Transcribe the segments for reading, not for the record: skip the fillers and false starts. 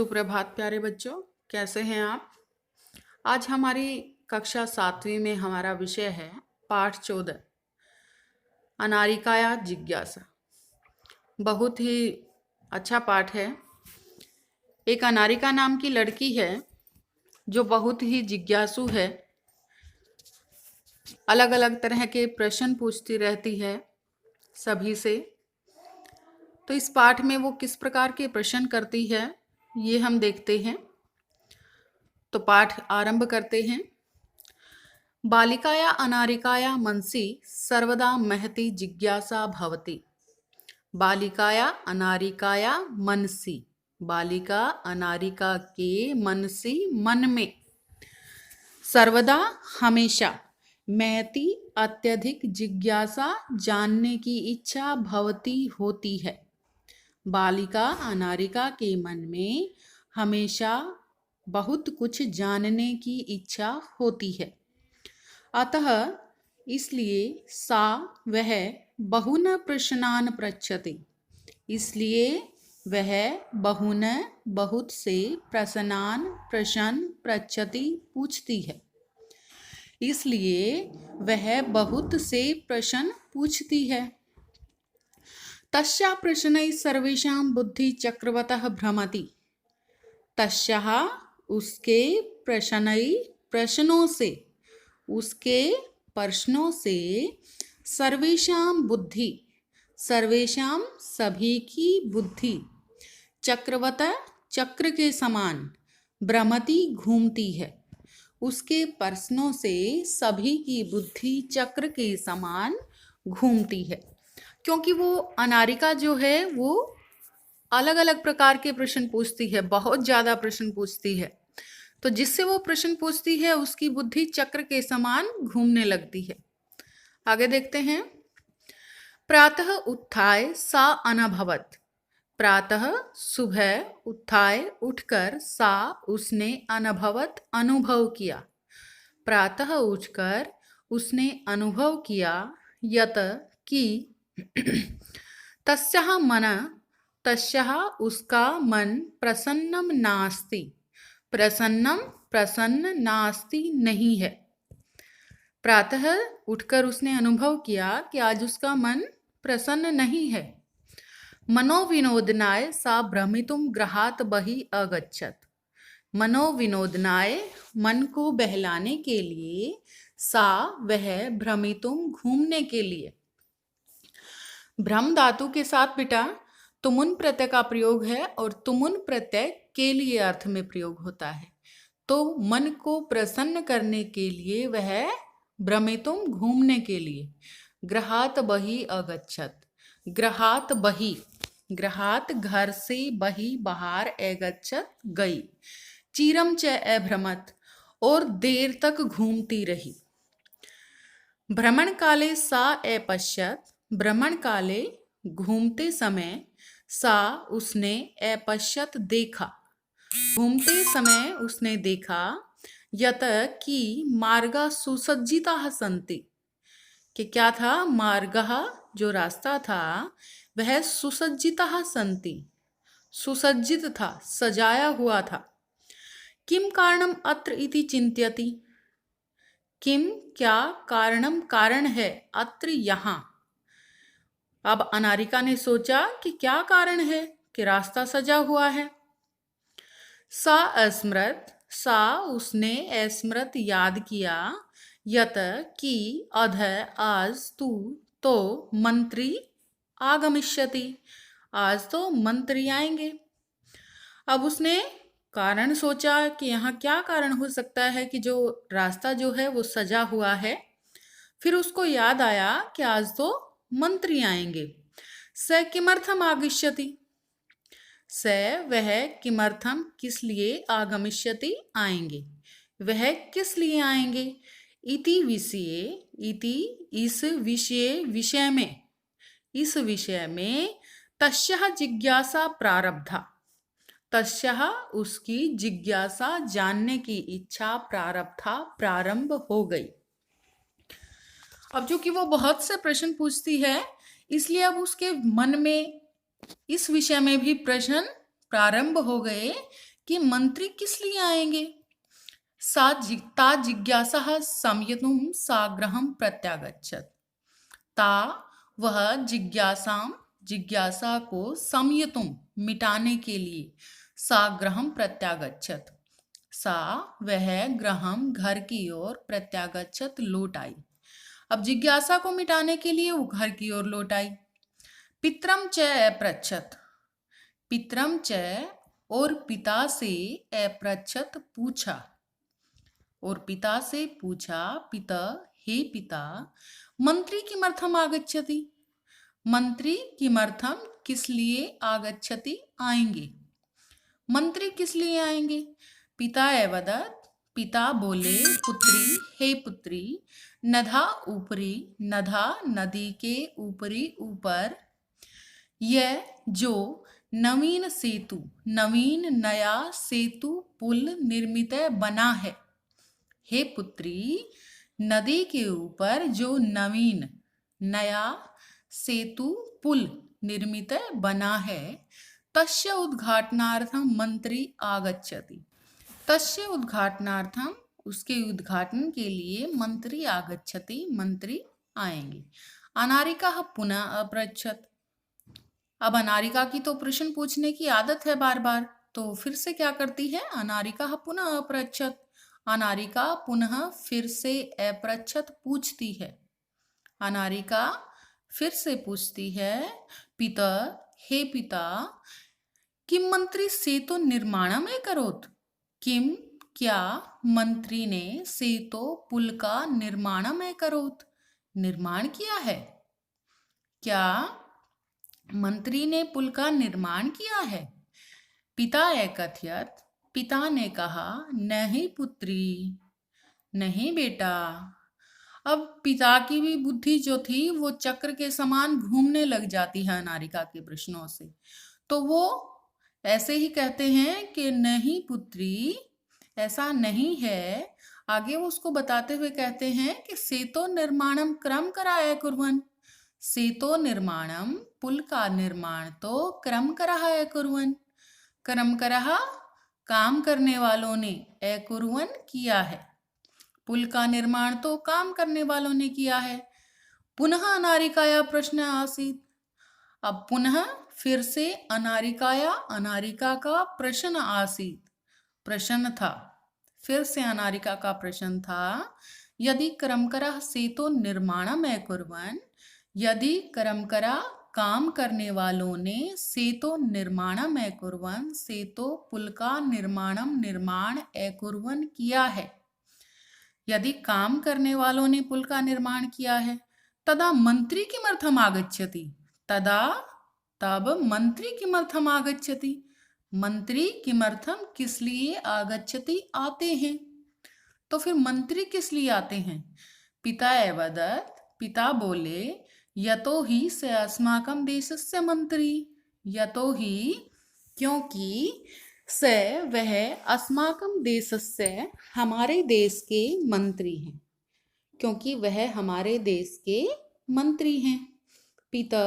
सुप्रभात प्यारे बच्चों, कैसे हैं आप। आज हमारी कक्षा 7वीं में हमारा विषय है पाठ 14 अनारिकाया जिज्ञासा। बहुत ही अच्छा पाठ है। एक अनारिका नाम की लड़की है जो बहुत ही जिज्ञासु है, अलग अलग तरह के प्रश्न पूछती रहती है सभी से। तो इस पाठ में वो किस प्रकार के प्रश्न करती है ये हम देखते हैं। तो पाठ आरंभ करते हैं। बालिकाया अनारिकाया मनसि सर्वदा महति जिज्ञासा भवति। बालिकाया अनारिकाया मनसि, बालिका अनारिका के मनसि मन में, सर्वदा हमेशा, महति अत्यधिक जिज्ञासा जानने की इच्छा भवति होती है। बालिका अनारिका के मन में हमेशा बहुत कुछ जानने की इच्छा होती है। अतः इसलिए सा वह बहुन प्रश्नान पृच्छति, इसलिए वह बहुन बहुत से प्रश्नान प्रश्न पृच्छति पूछती है, इसलिए वह बहुत से प्रश्न पूछती है। तस्या प्रश्नैः सर्वेषां बुद्धि चक्रवतः भ्रमति। तस्याः उसके प्रश्नों से, उसके प्रश्नों से सर्वेषां बुद्धि, सर्वेषां सभी की बुद्धि, चक्रवत चक्र के समान, भ्रमति घूमती है। उसके प्रश्नों से सभी की बुद्धि चक्र के समान घूमती है, क्योंकि वो अनारिका जो है वो अलग अलग प्रकार के प्रश्न पूछती है, बहुत ज़्यादा प्रश्न पूछती है। तो जिससे वो प्रश्न पूछती है उसकी बुद्धि चक्र के समान घूमने लगती है। आगे देखते हैं। प्रातः उत्थाय सा अनभवत। प्रातः सुबह उत्थाय उठकर सा उसने अनभवत अनुभव किया। प्रातः उठकर उसने अनुभव किया यत कि तस्याः मन, तस्याः उसका मन प्रसन्नम नास्ति, प्रसन्नम प्रसन्न नास्ति नहीं है। प्रातः उठकर उसने अनुभव किया कि आज उसका मन प्रसन्न नहीं है। मनोविनोदनाय सा भ्रमितुम गृहात् बहिः अगच्छत्। मनोविनोदनाय मन को बहलाने के लिए, सा वह भ्रमितुम घूमने के लिए। भ्रम धातु के साथ बेटा तुमुन प्रत्यय का प्रयोग है और तुमुन प्रत्यय के लिए अर्थ में प्रयोग होता है। तो मन को प्रसन्न करने के लिए वह भ्रमितुम घूमने के लिए। गृहात् बहिः अगच्छत्, गृहात् बहिः, गृहात् घर से, बहिः बाहर, अगच्छत् गई। चिरम च अभ्रमत् और देर तक घूमती रही। भ्रमण काले सा अपश्यत्, भ्रमण काले घूमते समय, सा उसने अपश्यत देखा, घूमते समय उसने देखा, यत कि मार्गा सुसज्जिताः सन्ति, कि क्या था, मार्गः जो रास्ता था वह सुसज्जिताः सन्ति, सुसज्जित था, सजाया हुआ था। किम कारणम अत्र इति चिंत्यति, किम क्या, कारणम कारण है, अत्र यहाँ। अब अनारिका ने सोचा कि क्या कारण है कि रास्ता सजा हुआ है। सा अस्मृत, सा उसने अस्मृत याद किया, यत कि अध आज तू तो मंत्री आगमिष्यति, आज तो मंत्री आएंगे। अब उसने कारण सोचा कि यहाँ क्या कारण हो सकता है कि जो रास्ता जो है वो सजा हुआ है। फिर उसको याद आया कि आज तो मंत्री आएंगे। स किमर्थम आगमिष्यति, स वह, किमर्थम किस लिए, आगमिष्यति आएंगे, वह किस लिए आएंगे। इति विषये, इति इस विषय, विषय में, इस विषय में, तस्याः जिज्ञासा प्रारब्धा, तस्याः उसकी जिज्ञासा जानने की इच्छा, प्रारब्धा प्रारंभ हो गई। अब जो कि वो बहुत से प्रश्न पूछती है, इसलिए अब उसके मन में इस विषय में भी प्रश्न प्रारंभ हो गए कि मंत्री किस लिए आएंगे। ता जिज्ञासा संयतुम साग्रहम प्रत्यागच्छत। ता वह जिज्ञासा को संयतुम मिटाने के लिए साग्रहम प्रत्यागच्छत सा वह ग्रहम घर की ओर प्रत्यागच्छत लौट आई। अब जिज्ञासा को मिटाने के लिए वो घर की ओर लौट आई। पित्रम च अपृच्छत। पित्रम च और पिता से अपृच्छत पूछा। और पिता से पूछा पिता हे पिता मंत्री किमर्थम आगच्छति। मंत्री किमर्थम किस लिए आगच्छति आएंगे। मंत्री किस लिए आएंगे। पिता एवदत पिता बोले पुत्री हे पुत्री नधा ऊपरी नधा नदी के ऊपरी ऊपर यह जो नवीन सेतु नवीन नया सेतु पुल निर्मित बना है। हे पुत्री नदी के ऊपर जो नवीन नया सेतु पुल निर्मित बना है तस्य उद्घाटनार्थम मंत्री आगच्छति। तस्य उद्घाटनार्थम उसके उद्घाटन के लिए मंत्री आगच्छति मंत्री आएंगे। अनारिका पुनः अपृच्छत। अब अनारिका की तो प्रश्न पूछने की आदत है बार बार, तो फिर से क्या करती है। अनारिका पुनः अपृच्छत। अनारिका पुनः फिर से अपृच्छत पूछती है। अनारिका फिर से पूछती है पिता हे पिता किम मंत्री सेतु निर्माणम करोत। किम क्या मंत्री ने सेतु पुल का निर्माणम करोत निर्माण किया है। क्या मंत्री ने पुल का निर्माण किया है। पिता एकथयत। पिता ने कहा नहीं पुत्री नहीं बेटा। अब पिता की भी बुद्धि जो थी वो चक्र के समान घूमने लग जाती है अनारिका के प्रश्नों से, तो वो ऐसे ही कहते हैं कि नहीं पुत्री ऐसा नहीं है। आगे वो उसको बताते हुए कहते हैं कि सेतो निर्माणम क्रम कराया कुर्वन्। सेतो निर्माणम पुल का निर्माण तो क्रम कराया कुर्वन्। क्रम करहा काम करने वालों ने अकुर्वन् किया है। पुल का निर्माण तो काम करने वालों ने किया है। पुनः अनारिकाया प्रश्न आसीत। अब पुनः फिर से अनारिका का प्रश्न आसीत प्रश्न था। फिर से अनारिका का प्रश्न था यदि क्रमकरा सेतो निर्माणम अकुर्वन्। यदि क्रमकरा काम करने वालों ने सेतो निर्माणम अकुर्वन् सेतो पुल का निर्माण अकुर्वन् किया है। यदि काम करने वालों ने पुल का निर्माण किया है तदा मंत्री किमर्थम आगच्छति। तब मंत्री किमर्थम आगच्छति। मंत्री किमर्थम किस लिए आगच्छति आते हैं। तो फिर मंत्री किस लिए आते हैं। पिता एवदत पिता बोले यतो ही स अस्माकं देशस्य मंत्री। यतो ही क्योंकि स वह अस्माकं देशस्य हमारे देश के मंत्री हैं। क्योंकि वह हमारे देश के मंत्री हैं। पिता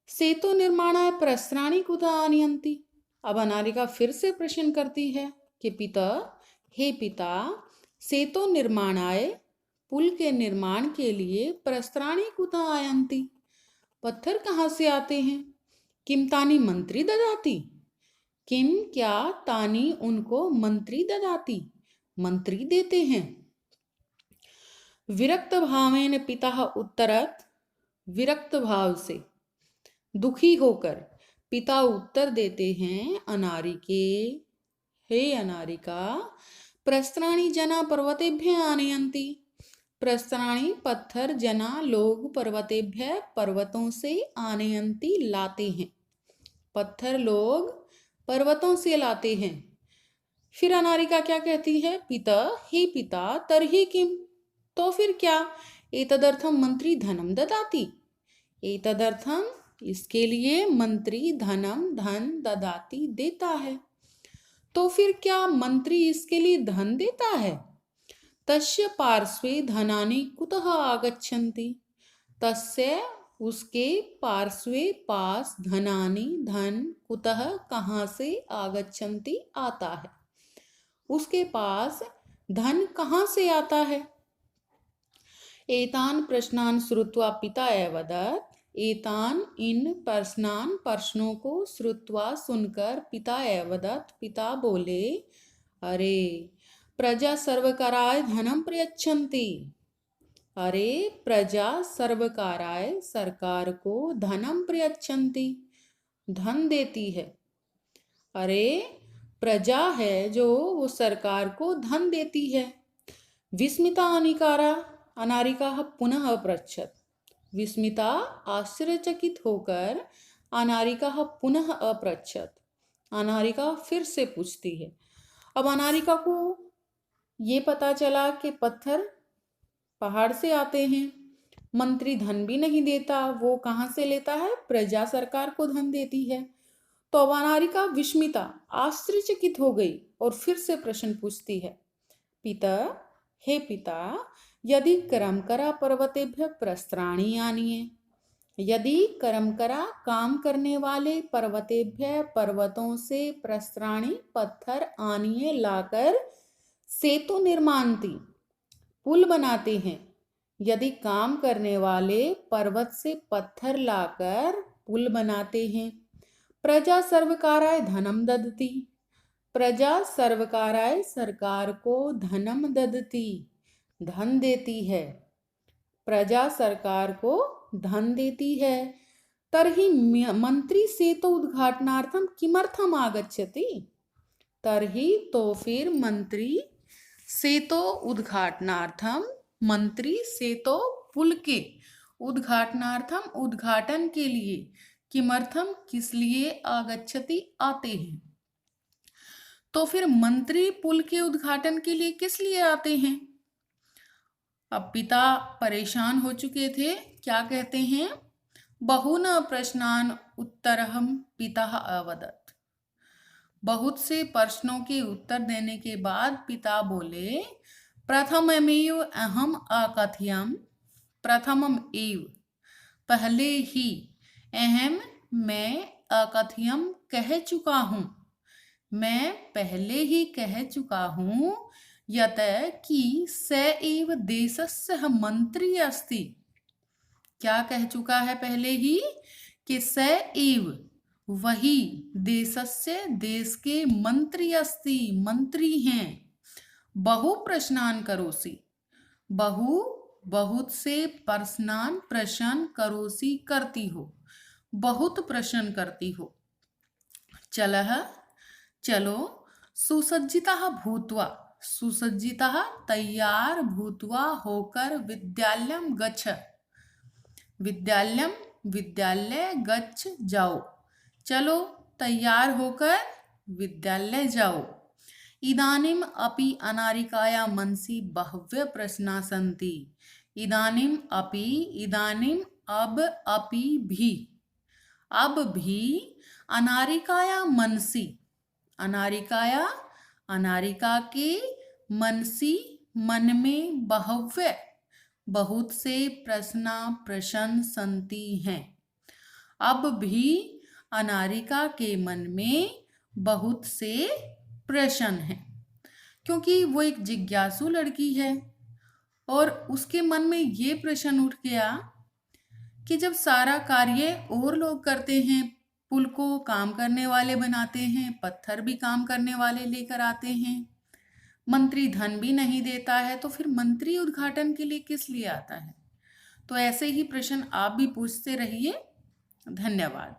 सेतु निर्माणाय प्रस्त्राणि कुतः आनयन्ति। अब अनारिका फिर से प्रश्न करती है कि पिता हे पिता सेतु निर्माणाय पुल के निर्माण के लिए प्रस्त्राणि कुतः आयन्ति। पत्थर कहाँ से आते हैं। किम तानि मंत्री ददाति। किम क्या तानि उनको मंत्री ददाति मंत्री देते हैं। विरक्त भावेन पिता उत्तरत। विरक्त भाव से दुखी होकर पिता उत्तर देते हैं अनारिके हे अनारिका प्रस्त्राणि जना पर्वतेभ्यः आनयन्ति। प्रस्त्राणि पत्थर जना लोग पर्वतेभ्यः पर्वतों से आनयन्ति लाते हैं। पत्थर लोग पर्वतों से लाते हैं। फिर अनारिका क्या कहती है पिता हे पिता तर्हि किम। तो फिर क्या एतदर्थम मंत्री धनम ददाति। एतदर्थम इसके लिए मंत्री धन ददाति देता है। तो फिर क्या मंत्री इसके लिए धन देता है। तस्य पार्श्वे धनानि कुतः आगच्छन्ति। तस्य उसके पार्श्वे पास धनानि धन कुतः कहाँ से आगच्छन्ति आता है। उसके पास धन कहाँ से आता है। एतान प्रश्नान श्रुत्वा पिता अवदत्। एतान इन प्रश्नों को श्रुत्वा सुनकर पिता अवदत्। पिता बोले, अरे प्रजा सर्वकाराय धनम प्रयच्छन्ति। अरे प्रजा सर्वकाराय सरकार को धनम प्रयच्छन्ति, धन देती है। अरे प्रजा है जो वो सरकार को धन देती है। विस्मिता अनारिका पुनः अपृच्छत्। विस्मिता आश्चर्यचकित होकर अनारिका पुनः अपृच्छत्। अनारिका फिर से पूछती है। अब अनारिका को ये पता चला कि पत्थर पहाड़ से आते हैं, मंत्री धन भी नहीं देता, वो कहाँ से लेता है, प्रजा सरकार को धन देती है। तो अब अनारिका विस्मिता आश्चर्यचकित हो गई और फिर से प्रश्न पूछती है। पिता, हे पिता, यदि कर्मकरा पर्वतेभ्य प्रस्त्राणी आनिए, यदि कर्मकरा काम करने वाले पर्वतेभ्य पर्वतों से प्रस्त्राणी पत्थर आनिए लाकर सेतु निर्मान्ति पुल बनाते हैं, यदि काम करने वाले पर्वत से पत्थर लाकर पुल बनाते हैं, प्रजा सर्वकाराय धनम ददति, प्रजा सर्वकाराय सरकार को धनम ददति, धन देती है, प्रजा सरकार को धन देती है। तर्हि मंत्री सेतु उद्घाटनार्थम किमर्थम आगच्छति। तर्हि तो फिर मंत्री सेतो उद्घाटनार्थम, मंत्री सेतो पुल के उद्घाटनार्थम उद्घाटन के लिए, किमर्थम किस लिए, आगच्छति आते हैं। तो फिर मंत्री पुल के उद्घाटन के लिए किस लिए आते हैं। अब पिता परेशान हो चुके थे, क्या कहते हैं, बहुन प्रश्नान उत्तरहम पिता अवदत्। बहुत से प्रश्नों के उत्तर देने के बाद पिता बोले, प्रथममेव अहम अकथयम, प्रथमम एव, पहले ही, अहम मैं, अकथयम कह चुका हूँ, मैं पहले ही कह चुका हूँ, यत कि स एव देशस्य मंत्री अस्ति। क्या कह चुका है पहले ही, कि स एव, वही, देशस्य, देश के, मंत्री अस्ति, मंत्री हैं। बहु प्रश्नान करोसि, बहु बहुत से, प्रश्नान प्रश्न, करोसि करती हो, बहुत प्रश्न करती हो। चलः चलो, सुसज्जितः भूत्वा, सुसज्जितः तैयार, भूत्वा होकर, विद्यालयम गच्छ, विद्यालयम विद्यालय, गच्छ जाओ, चलो तैयार होकर विद्यालय जाओ। इदानीम अपि अनारिकाया मनसि बहव्य प्रश्ना सन्ति। इदानीम अपि, इदानीम अब, अपि भी, अब भी, अनारिकाया मनसि, अनारिकाया, अनारिका के, मनसी, मन में, बहव्य, बहुत से, प्रश्ना प्रश्न सन्ति हैं। अब भी अनारिका के मन में बहुत से प्रश्न हैं, क्योंकि वो एक जिज्ञासु लड़की है और उसके मन में ये प्रश्न उठ गया कि जब सारा कार्य और लोग करते हैं, पुल को काम करने वाले बनाते हैं, पत्थर भी काम करने वाले लेकर आते हैं, मंत्री धन भी नहीं देता है, तो फिर मंत्री उद्घाटन के लिए किस लिए आता है। तो ऐसे ही प्रश्न आप भी पूछते रहिए। धन्यवाद।